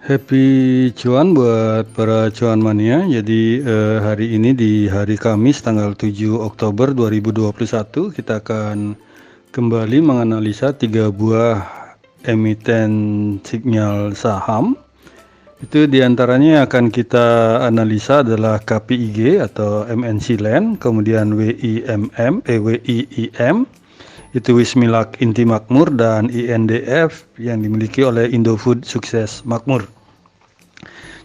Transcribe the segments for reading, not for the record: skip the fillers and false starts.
Happy cuan buat para cuan mania. Jadi hari ini di hari Kamis tanggal 7 Oktober 2021 kita akan kembali menganalisa 3 buah emiten sinyal saham. Itu diantaranya akan kita analisa adalah KPIG atau MNC Land, kemudian WIIM, itu Wismilak Inti Makmur, dan INDF yang dimiliki oleh Indofood Sukses Makmur.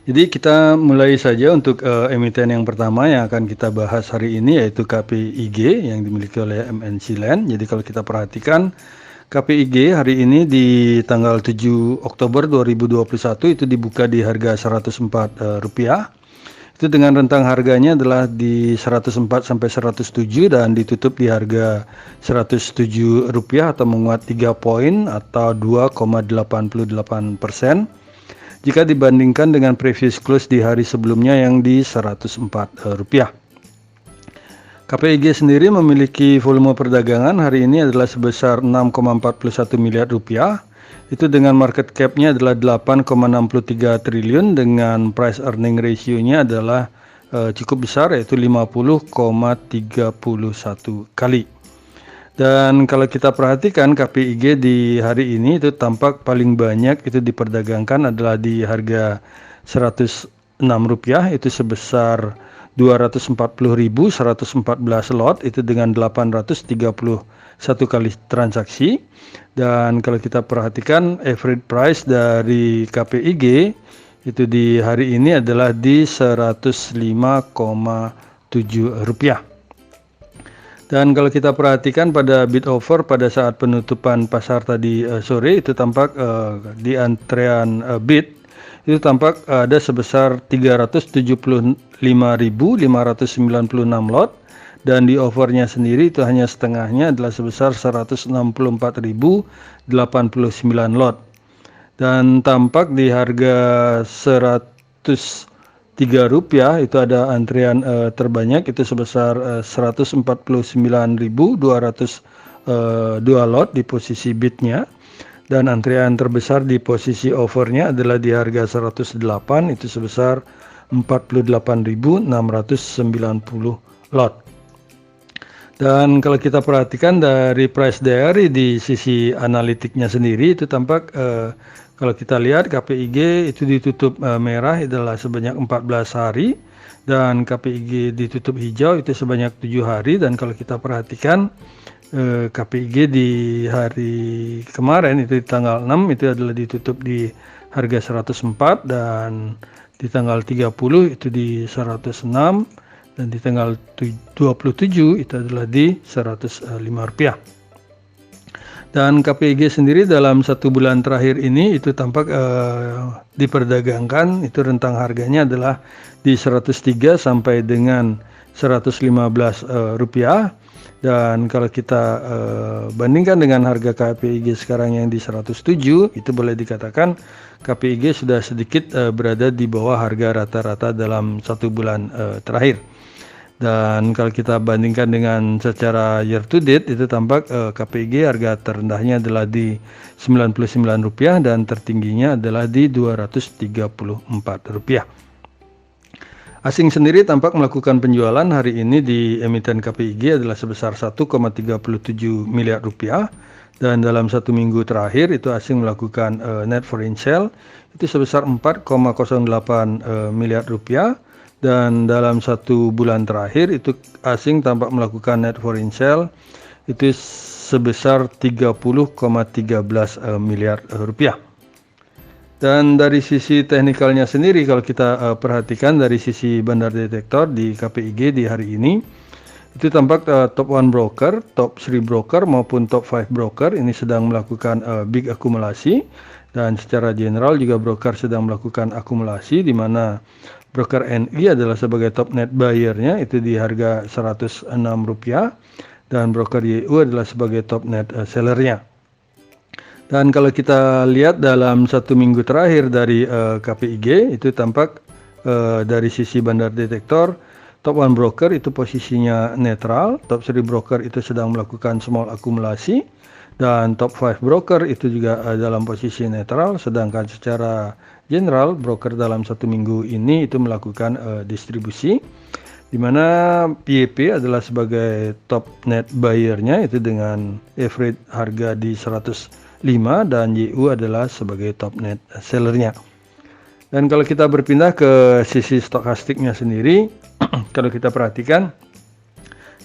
Jadi kita mulai saja untuk emiten yang pertama yang akan kita bahas hari ini, yaitu KPIG yang dimiliki oleh MNC Land. Jadi kalau kita perhatikan KPIG hari ini di tanggal 7 Oktober 2021 itu dibuka di harga Rp104. Itu dengan rentang harganya adalah di 104 sampai 107 dan ditutup di harga Rp107 atau menguat 3 poin atau 2,88% jika dibandingkan dengan previous close di hari sebelumnya yang di Rp104. KPIG sendiri memiliki volume perdagangan hari ini adalah sebesar Rp6,41 miliar. Itu dengan market cap-nya adalah 8,63 triliun dengan price earning ratio-nya adalah cukup besar, yaitu 50,31 kali. Dan kalau kita perhatikan KPIG di hari ini itu tampak paling banyak itu diperdagangkan adalah di harga Rp106, itu sebesar 240.114 lot, itu dengan 831 kali transaksi. Dan kalau kita perhatikan average price dari KPIG itu di hari ini adalah di Rp105,7. Dan kalau kita perhatikan pada bid offer pada saat penutupan pasar tadi sore itu tampak di antrean bid itu tampak ada sebesar 375.596 lot, dan di offernya sendiri itu hanya setengahnya adalah sebesar 164.089 lot. Dan tampak di harga Rp103 itu ada antrian terbanyak itu sebesar 149.202 lot di posisi bidnya, dan antrian terbesar di posisi offernya adalah di harga 108 itu sebesar 48.690 lot. Dan kalau kita perhatikan dari price diary di sisi analitiknya sendiri itu tampak kalau kita lihat KPIG itu ditutup merah adalah sebanyak 14 hari dan KPIG ditutup hijau itu sebanyak 7 hari. Dan kalau kita perhatikan KPIG di hari kemarin itu di tanggal 6 itu adalah ditutup di harga 104, dan di tanggal 30 itu di 106, dan di tanggal 27 itu adalah di Rp105. Dan KPIG sendiri dalam 1 bulan terakhir ini itu tampak diperdagangkan itu rentang harganya adalah di 103 sampai dengan Rp115. Dan kalau kita bandingkan dengan harga KPIG sekarang yang di 107, itu boleh dikatakan KPIG sudah sedikit berada di bawah harga rata-rata dalam 1 bulan terakhir. Dan kalau kita bandingkan dengan secara year to date itu tampak KPIG harga terendahnya adalah di Rp99 dan tertingginya adalah di Rp234. Asing sendiri tampak melakukan penjualan hari ini di emiten KPIG adalah sebesar Rp1,37 miliar, dan dalam 1 minggu terakhir itu asing melakukan net foreign sale itu sebesar Rp4,08 miliar, dan dalam 1 bulan terakhir itu asing tampak melakukan net foreign sale itu sebesar Rp30,13 miliar. Dan dari sisi teknikalnya sendiri kalau kita perhatikan dari sisi bandar detektor di KPIG di hari ini itu tampak top 1 broker, top 3 broker maupun top 5 broker ini sedang melakukan big akumulasi, dan secara general juga broker sedang melakukan akumulasi di mana broker NI adalah sebagai top net buyer-nya itu di harga Rp106, dan broker YU adalah sebagai top net seller-nya. Dan kalau kita lihat dalam 1 minggu terakhir dari KPIG itu tampak dari sisi bandar detektor top 1 broker itu posisinya netral, top 3 broker itu sedang melakukan small akumulasi, dan top 5 broker itu juga dalam posisi netral, sedangkan secara general broker dalam 1 minggu ini itu melakukan distribusi, di mana PYP adalah sebagai top net buyer-nya itu dengan average harga di 105 dan YU adalah sebagai top net seller-nya. Dan kalau kita berpindah ke sisi stokastiknya sendiri, kalau kita perhatikan,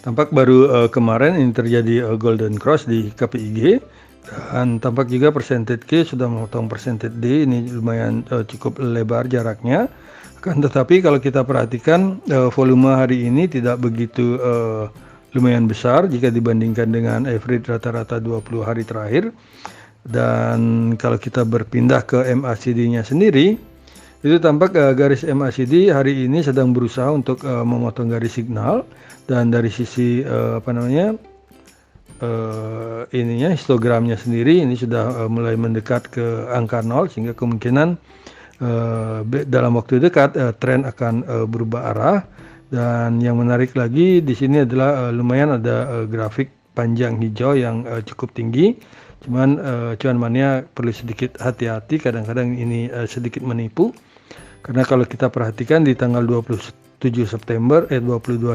tampak baru kemarin ini terjadi golden cross di KPIG, dan tampak juga percentage K sudah memotong percentage D, ini lumayan cukup lebar jaraknya. Kan tetapi kalau kita perhatikan volume hari ini tidak begitu lumayan besar jika dibandingkan dengan average rata-rata 20 hari terakhir. Dan kalau kita berpindah ke MACD-nya sendiri, itu tampak garis MACD hari ini sedang berusaha untuk memotong garis signal, dan dari sisi histogramnya sendiri ini sudah mulai mendekat ke angka 0, sehingga kemungkinan dalam waktu dekat tren akan berubah arah. Dan yang menarik lagi di sini adalah lumayan ada grafik panjang hijau yang cukup tinggi. Cuman cuanmannya perlu sedikit hati-hati, kadang-kadang ini sedikit menipu. Karena kalau kita perhatikan di tanggal 22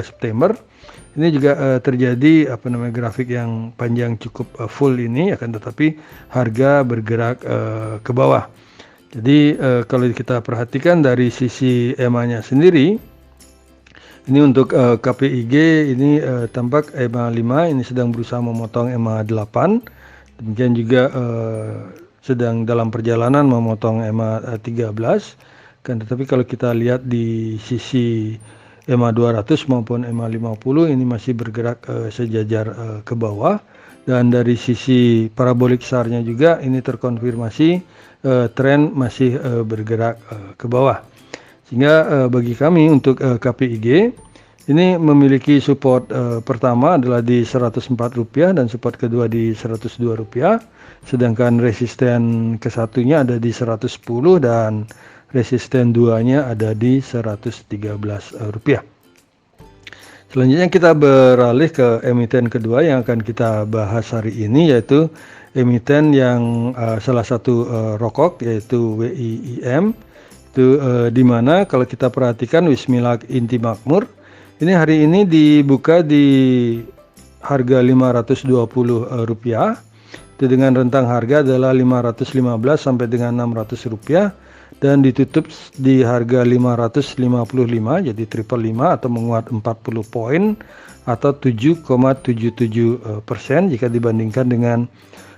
September ini juga terjadi grafik yang panjang cukup full ini, akan tetapi harga bergerak ke bawah. Jadi kalau kita perhatikan dari sisi EMA-nya sendiri, ini untuk KPIG ini tampak EMA 5 ini sedang berusaha memotong EMA 8. Demikian juga sedang dalam perjalanan memotong EMA 13. Kan tetapi kalau kita lihat di sisi EMA 200 maupun EMA 50 ini masih bergerak sejajar ke bawah. Dan dari sisi parabolik SAR-nya juga ini terkonfirmasi tren masih bergerak ke bawah. Sehingga bagi kami untuk KPIG ini memiliki support pertama adalah di Rp104 dan support kedua di Rp102. Sedangkan resisten kesatunya ada di 110 dan resisten 2-nya ada di Rp113. Selanjutnya kita beralih ke emiten kedua yang akan kita bahas hari ini, yaitu emiten yang salah satu rokok, yaitu WIIM. Itu di mana kalau kita perhatikan Wismilak Inti Makmur ini hari ini dibuka di harga Rp520, itu dengan rentang harga adalah Rp515 sampai dengan Rp600, dan ditutup di harga 555, jadi triple 5 atau menguat 40 poin atau 7,77% jika dibandingkan dengan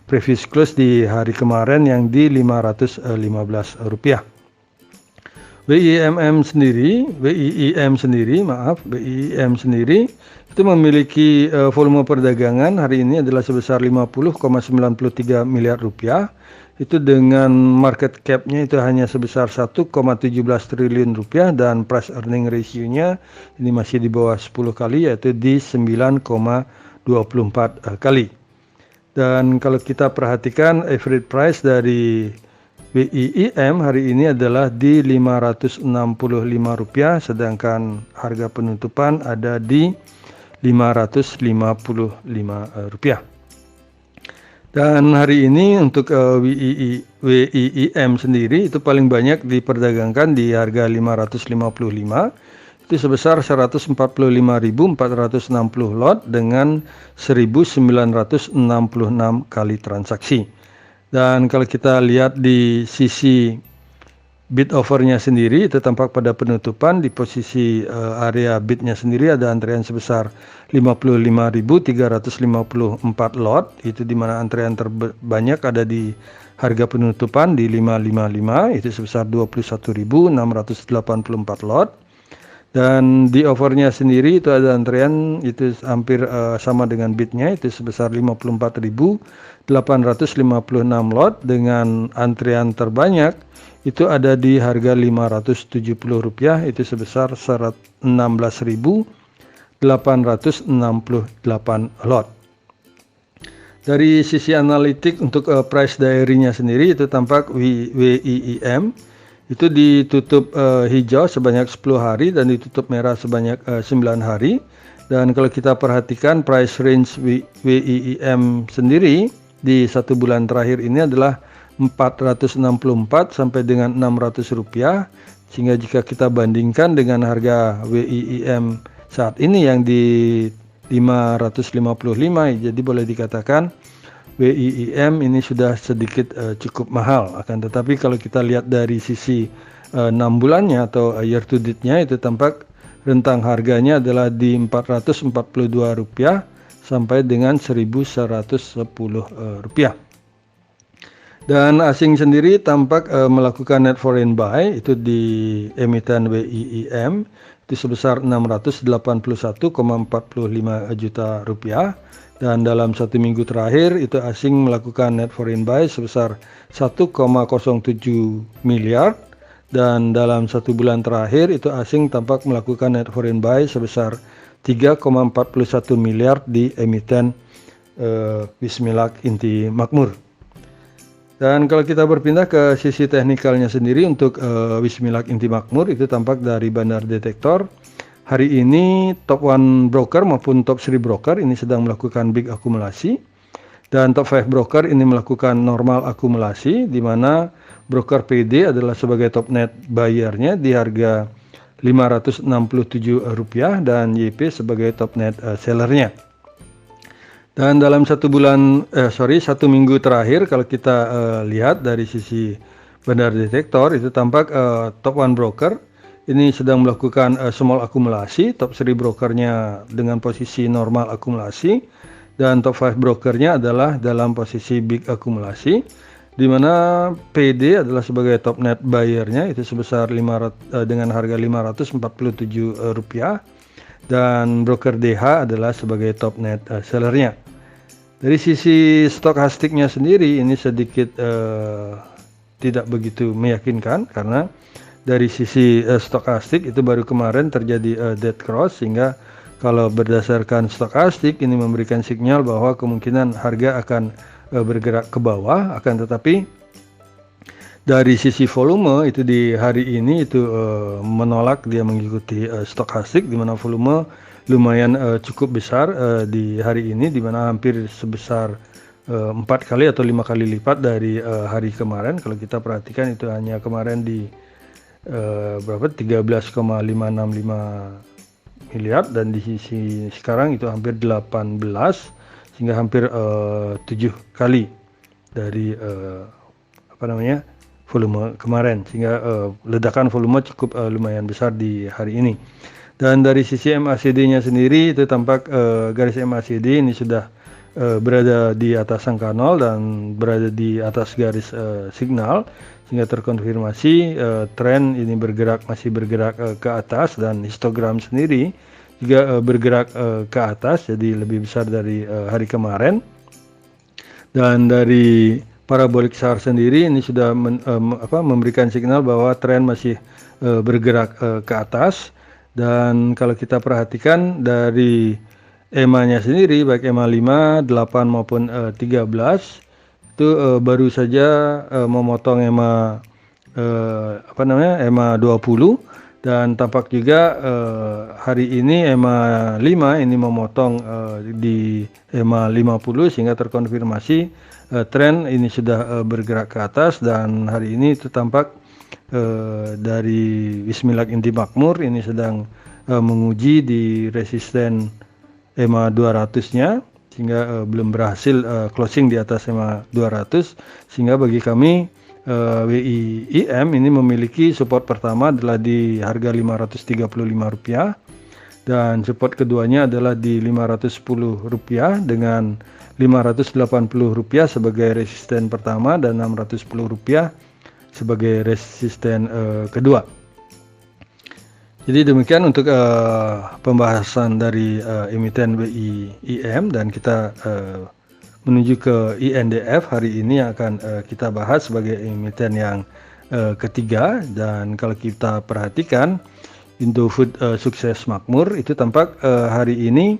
previous close di hari kemarin yang di Rp515. WIIM sendiri itu memiliki volume perdagangan hari ini adalah sebesar Rp50,93 miliar. Itu dengan market cap-nya itu hanya sebesar Rp1,17 triliun dan price earning ratio-nya ini masih di bawah 10 kali, yaitu di 9,24 kali. Dan kalau kita perhatikan average price dari WIIM hari ini adalah di Rp565, sedangkan harga penutupan ada di Rp555. Dan hari ini untuk WIIM sendiri itu paling banyak diperdagangkan di harga 555, itu sebesar 145.460 lot dengan 1.966 kali transaksi. Dan kalau kita lihat di sisi bid offernya sendiri itu tampak pada penutupan di posisi area bidnya sendiri ada antrean sebesar 55.354 lot, itu di mana antrean terbanyak ada di harga penutupan di 555 itu sebesar 21.684 lot. Dan di offernya sendiri itu ada antrean itu hampir sama dengan bidnya, itu sebesar 54.856 lot dengan antrean terbanyak itu ada di harga Rp570, itu sebesar 16.868 lot. Dari sisi analitik untuk price diary-nya sendiri itu tampak WIIM itu ditutup hijau sebanyak 10 hari dan ditutup merah sebanyak 9 hari. Dan kalau kita perhatikan price range WIIM sendiri di 1 bulan terakhir ini adalah 464 sampai dengan 600 rupiah, sehingga jika kita bandingkan dengan harga WIIM saat ini yang di 555, jadi boleh dikatakan WIIM ini sudah sedikit cukup mahal. Akan tetapi kalau kita lihat dari sisi 6 bulannya atau year to date-nya, itu tampak rentang harganya adalah di Rp442 sampai dengan Rp1.110. Dan asing sendiri tampak melakukan net foreign buy itu di emiten WIIM itu sebesar Rp681,45 juta. Dan dalam 1 minggu terakhir itu asing melakukan net foreign buy sebesar 1,07 miliar. Dan dalam 1 bulan terakhir itu asing tampak melakukan net foreign buy sebesar 3,41 miliar di emiten Wismilak Inti Makmur. Dan kalau kita berpindah ke sisi teknikalnya sendiri untuk Wismilak Inti Makmur, itu tampak dari Bandar Detektor hari ini top 1 broker maupun top 3 broker ini sedang melakukan big akumulasi, dan top 5 broker ini melakukan normal akumulasi, di mana broker PD adalah sebagai top net buyer-nya di harga Rp567 dan YP sebagai top net seller-nya. Dan dalam 1 minggu terakhir kalau kita lihat dari sisi Bandar Detektor, itu tampak top 1 broker ini sedang melakukan small akumulasi, top 3 brokernya dengan posisi normal akumulasi, dan top 5 brokernya adalah dalam posisi big akumulasi, di mana PD adalah sebagai top net buyer-nya itu sebesar dengan harga Rp547, dan broker DH adalah sebagai top net seller-nya. Dari sisi stokastiknya sendiri ini sedikit tidak begitu meyakinkan, karena dari sisi stokastik itu baru kemarin terjadi dead cross, sehingga kalau berdasarkan stokastik ini memberikan sinyal bahwa kemungkinan harga akan bergerak ke bawah. Akan tetapi dari sisi volume itu di hari ini itu menolak dia mengikuti stokastik, di mana volume lumayan cukup besar di hari ini, di mana hampir sebesar 4 kali atau 5 kali lipat dari hari kemarin. Kalau kita perhatikan itu hanya kemarin di 13,565 miliar, dan di sisi sekarang itu hampir 18, sehingga hampir 7 kali dari volume kemarin, sehingga ledakan volume cukup lumayan besar di hari ini. Dan dari sisi MACD-nya sendiri itu tampak garis MACD ini sudah berada di atas angka 0 dan berada di atas garis signal, sehingga terkonfirmasi tren ini masih bergerak ke atas, dan histogram sendiri juga bergerak ke atas, jadi lebih besar dari hari kemarin. Dan dari parabolic SAR sendiri ini sudah memberikan signal bahwa tren masih bergerak ke atas. Dan kalau kita perhatikan dari EMA-nya sendiri, baik EMA 5, 8 maupun 13 itu baru saja memotong EMA EMA 20, dan tampak juga hari ini EMA 5 ini memotong di EMA 50, sehingga terkonfirmasi tren ini sudah bergerak ke atas. Dan hari ini itu tampak dari Wismilak Inti Makmur ini sedang menguji di resisten EMA 200-nya, sehingga belum berhasil closing di atas EMA 200, sehingga bagi kami WIIM ini memiliki support pertama adalah di harga Rp535, dan support keduanya adalah di Rp510 dengan Rp580 sebagai resisten pertama dan Rp610 sebagai resisten kedua. Jadi demikian untuk pembahasan dari emiten WIIM, dan kita menuju ke INDF hari ini yang akan kita bahas sebagai emiten yang ketiga. Dan kalau kita perhatikan Indofood Sukses Makmur itu tampak hari ini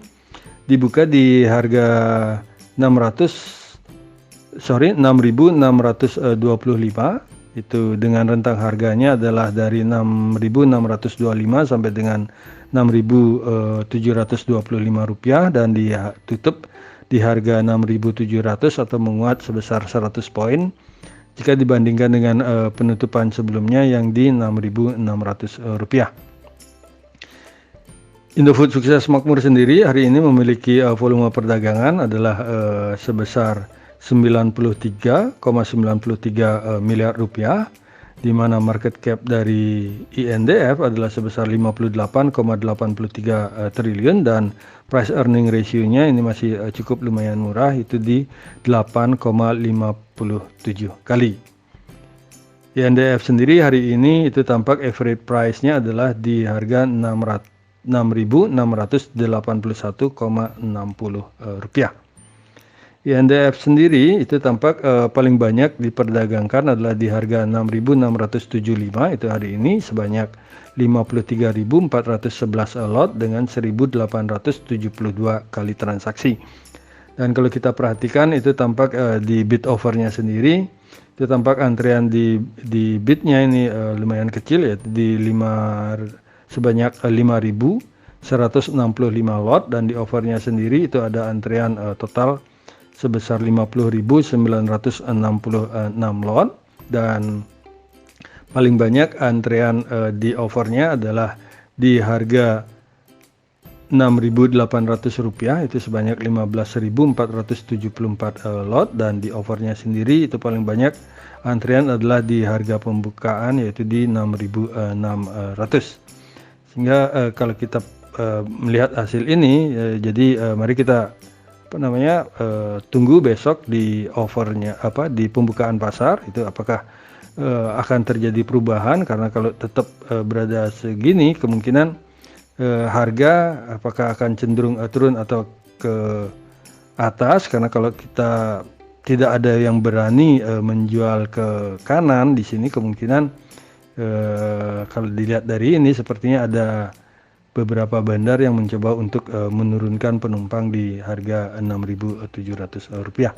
dibuka di harga 6.625, itu dengan rentang harganya adalah dari 6.625 sampai dengan Rp6.725, dan ditutup di harga 6.700 atau menguat sebesar 100 poin. jika dibandingkan dengan penutupan sebelumnya yang di Rp6.600. Indofood Sukses Makmur sendiri hari ini memiliki volume perdagangan adalah sebesar 93,93 miliar rupiah, di mana market cap dari INDF adalah sebesar 58,83 triliun dan price earning ratio-nya ini masih cukup lumayan murah, itu di 8,57 kali. INDF sendiri hari ini itu tampak average price-nya adalah di harga Rp6.681,60. INDF sendiri itu tampak paling banyak diperdagangkan adalah di harga 6.675 itu hari ini sebanyak 53.411 lot dengan 1.872 kali transaksi. Dan kalau kita perhatikan itu tampak di bid offernya sendiri itu tampak antrian di bidnya ini lumayan kecil ya, di sebanyak 5.165 lot, dan di offernya sendiri itu ada antrian total sebesar 50.966 lot, dan paling banyak antrean di offernya adalah di harga Rp6.800 itu sebanyak 15.474 lot, dan di offernya sendiri itu paling banyak antrean adalah di harga pembukaan yaitu di 6.600. Sehingga kalau kita melihat hasil ini jadi mari kita tunggu besok di offernya di pembukaan pasar itu apakah akan terjadi perubahan, karena kalau tetap berada segini kemungkinan harga apakah akan cenderung turun atau ke atas, karena kalau kita tidak ada yang berani menjual ke kanan di sini kemungkinan kalau dilihat dari ini sepertinya ada beberapa bandar yang mencoba untuk menurunkan penumpang di harga Rp6.700.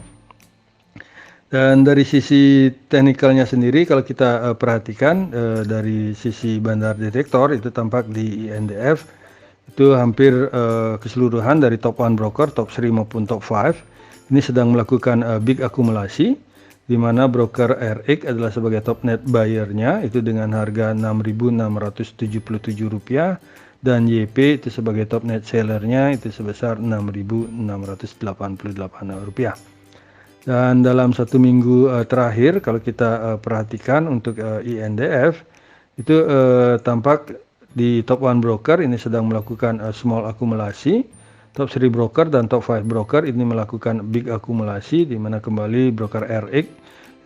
Dan dari sisi teknikalnya sendiri kalau kita perhatikan dari sisi bandar detektor itu tampak di INDF itu hampir keseluruhan dari top 1 broker, top 3 maupun top 5 ini sedang melakukan big akumulasi, di mana broker RX adalah sebagai top net buyer-nya itu dengan harga Rp6.677 dan YP itu sebagai top net seller-nya itu sebesar Rp6.688. Dan dalam satu minggu terakhir kalau kita perhatikan untuk INDF itu tampak di top 1 broker ini sedang melakukan small akumulasi, top 3 broker dan top 5 broker ini melakukan big akumulasi, di mana kembali broker RX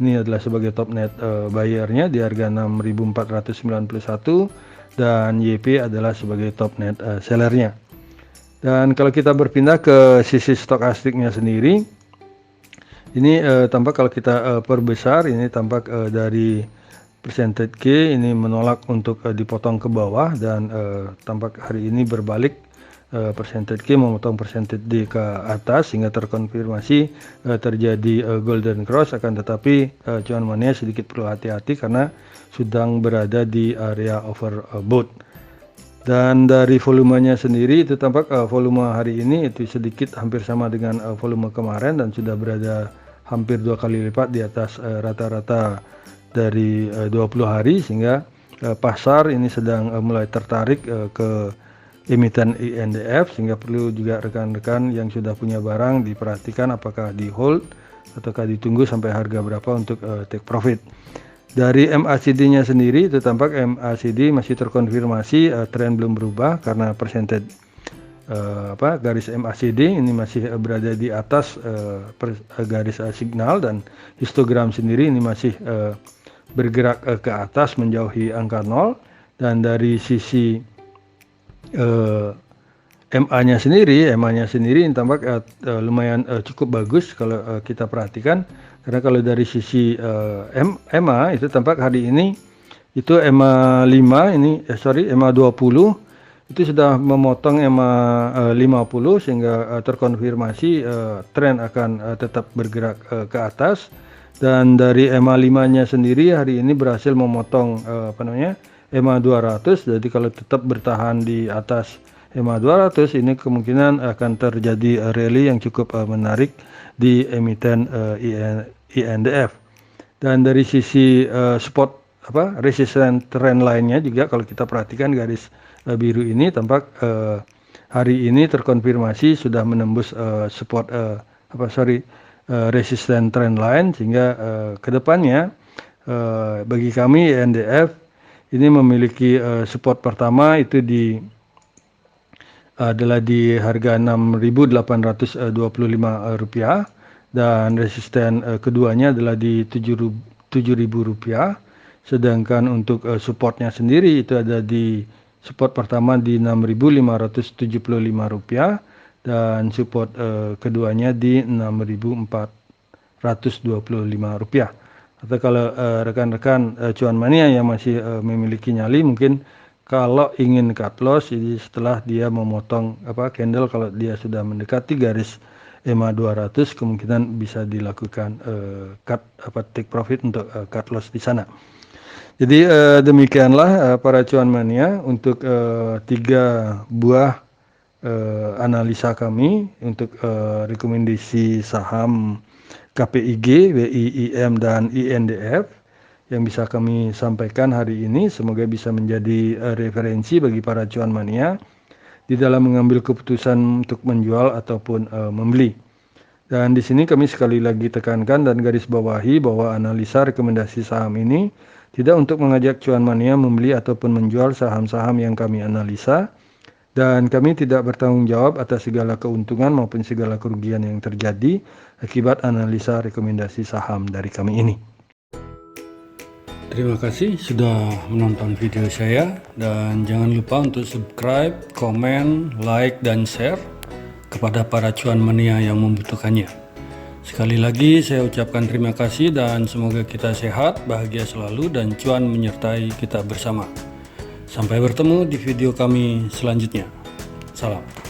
ini adalah sebagai top net buyer-nya di harga Rp6.491 dan YP adalah sebagai top net sellernya. Dan kalau kita berpindah ke sisi stokastiknya sendiri, ini tampak kalau kita perbesar ini tampak dari percentage K ini menolak untuk dipotong ke bawah, dan tampak hari ini berbalik percentage K memotong percentage D ke atas sehingga terkonfirmasi terjadi golden cross, akan tetapi cuan money sedikit perlu hati-hati karena sedang berada di area overbought. Dan dari volumenya sendiri itu tampak volume hari ini itu sedikit hampir sama dengan volume kemarin dan sudah berada hampir 2 kali lipat di atas rata-rata dari 20 hari, sehingga pasar ini sedang mulai tertarik ke emiten INDF, sehingga perlu juga rekan-rekan yang sudah punya barang diperhatikan apakah di hold ataukah ditunggu sampai harga berapa untuk take profit. Dari MACD-nya sendiri itu tampak MACD masih terkonfirmasi tren belum berubah karena percentage garis MACD ini masih berada di atas garis signal, dan histogram sendiri ini masih bergerak ke atas menjauhi angka 0. Dan dari sisi MA-nya sendiri ini tampak lumayan cukup bagus kalau kita perhatikan, karena kalau dari sisi MA itu tampak hari ini itu MA 20 itu sudah memotong MA 50 sehingga terkonfirmasi tren akan tetap bergerak ke atas. Dan dari MA 5-nya sendiri hari ini berhasil memotong MA 200, jadi kalau tetap bertahan di atas MA 200 ini kemungkinan akan terjadi rally yang cukup menarik di emiten INDF. Dan dari sisi support resistance trend lainnya juga kalau kita perhatikan garis biru ini tampak hari ini terkonfirmasi sudah menembus resistance trend line, sehingga kedepannya bagi kami INDF ini memiliki support pertama itu adalah di harga Rp6.825 dan resisten keduanya adalah di Rp7.000, sedangkan untuk supportnya sendiri itu ada di support pertama di Rp6.575 dan support keduanya di Rp6.425. Atau kalau rekan-rekan cuan mania yang masih memiliki nyali, mungkin kalau ingin cut loss, jadi setelah dia memotong candle, kalau dia sudah mendekati garis EMA 200, kemungkinan bisa dilakukan take profit untuk cut loss di sana. Jadi demikianlah para cuan mania untuk 3 buah analisa kami untuk rekomendasi saham KPIG, WIIM dan INDF yang bisa kami sampaikan hari ini. Semoga bisa menjadi referensi bagi para cuan mania di dalam mengambil keputusan untuk menjual ataupun membeli. Dan di sini kami sekali lagi tekankan dan garis bawahi bahwa analisa rekomendasi saham ini tidak untuk mengajak cuan mania membeli ataupun menjual saham-saham yang kami analisa, dan kami tidak bertanggung jawab atas segala keuntungan maupun segala kerugian yang terjadi akibat analisa rekomendasi saham dari kami ini. Terima kasih sudah menonton video saya, dan jangan lupa untuk subscribe, komen, like, dan share kepada para cuan mania yang membutuhkannya. Sekali lagi saya ucapkan terima kasih dan semoga kita sehat, bahagia selalu, dan cuan menyertai kita bersama. Sampai bertemu di video kami selanjutnya. Salam.